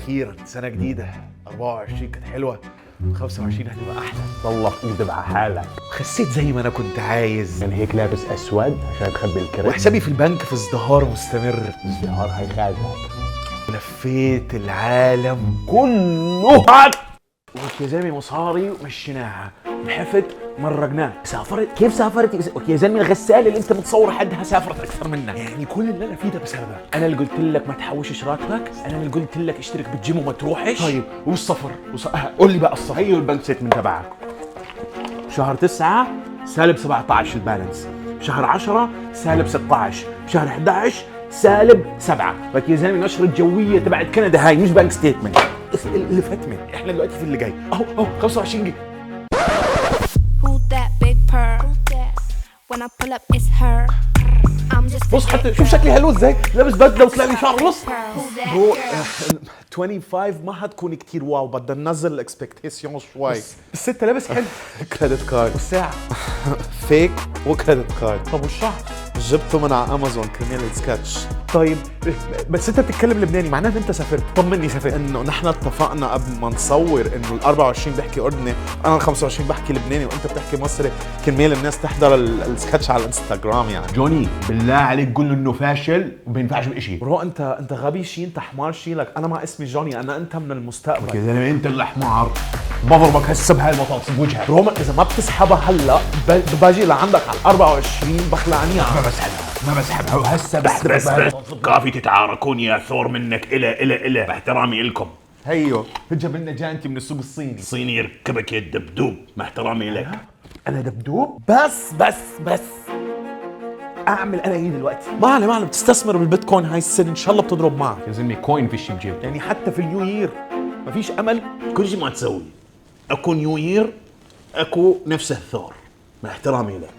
اخيرا سنه جديده. 24 كانت حلوه، 25 هتبقى احلى. والله اكذب على حالك. خسيت زي ما انا كنت عايز، يعني هيك لابس اسود عشان تخبي الكرش، وحسابي في البنك في ازدهار مستمر. ازدهار هيخادعك. لفيت العالم كله يا زلمه مصاري ومشيناها، نحفت مرقناه. سافرت. كيف سافرت يا زلمه؟ الغساله اللي انت متصور حدها سافرت اكثر منك. يعني كل اللي انا فيه ده بسببك. انا اللي قلت لك ما تحوشش راتبك، انا اللي قلت لك اشترك بالجيم وما تروحش. طيب والسفر قول لي بقى السفر. هيو البنك ستمنت تبعك. شهر 9 سالب 17 البالانس، شهر 10 سالب 16، شهر 11 سالب 7. لك يا زلمه النشره الجويه تبعت كندا هاي مش بنك ستيتمنت. اللي فات مني، احنا دلوقتي في اللي جاي. اهو 25 جنيه. Who that big purr? When I pull up, it's her. I'm just بص حتى شوف شكلي حلو ازاي، لابس بدله وطلع لي شعر نص. Who that برو girl? 25 ما هتكون كتير واو، بدنا ننزل الاكسبكتيشن شوي. بس انت لابس حلو. كريدت كارد والساعه فيك وكريدت كارد. طب والشهر؟ جبته من على امازون كرمال السكتش. طيب بس انت بتتكلم لبناني، معناه ان انت سافرت. طمني سافرت. انه نحن اتفقنا قبل ما نصور انه ال 24 بحكي اردني، انا ال 25 بحكي لبناني وانت بتحكي مصري، كرمال الناس تحضر السكتش على الانستغرام يعني. جوني بالله عليك قول له انه فاشل وما ينفعش بشيء. برو انت غبي شي، انت حمار شي. لك انا ما اسمي جوني، انا انت من المستقبل. يا زلمه انت اللي حمار، بضربك هسه بهاي البطاطس بوجهك. روما اذا ما بتسحبها هلا باجي لعندك على 24 بخلعني. ما بسحبها وهسه بحضرك بهاي البطاطس. كافي تتعاركون يا ثور منك إلى باحترامي إلكم. هيو جاب لنا جانتي من السوق الصيني. صيني يركبك يا الدبدوب، مع احترامي لك. انا دبدوب؟ بس اعمل انا ايه دلوقتي؟ ما بتستثمر بالبيتكوين هاي السنه، ان شاء الله بتضرب معك. يا زلمه كوين فيش بجيب. يعني حتى في النيو يير مفيش امل. كل شيء ما تسوي، اكو نيو يير، اكو نفس الثور، مع احترامي لك.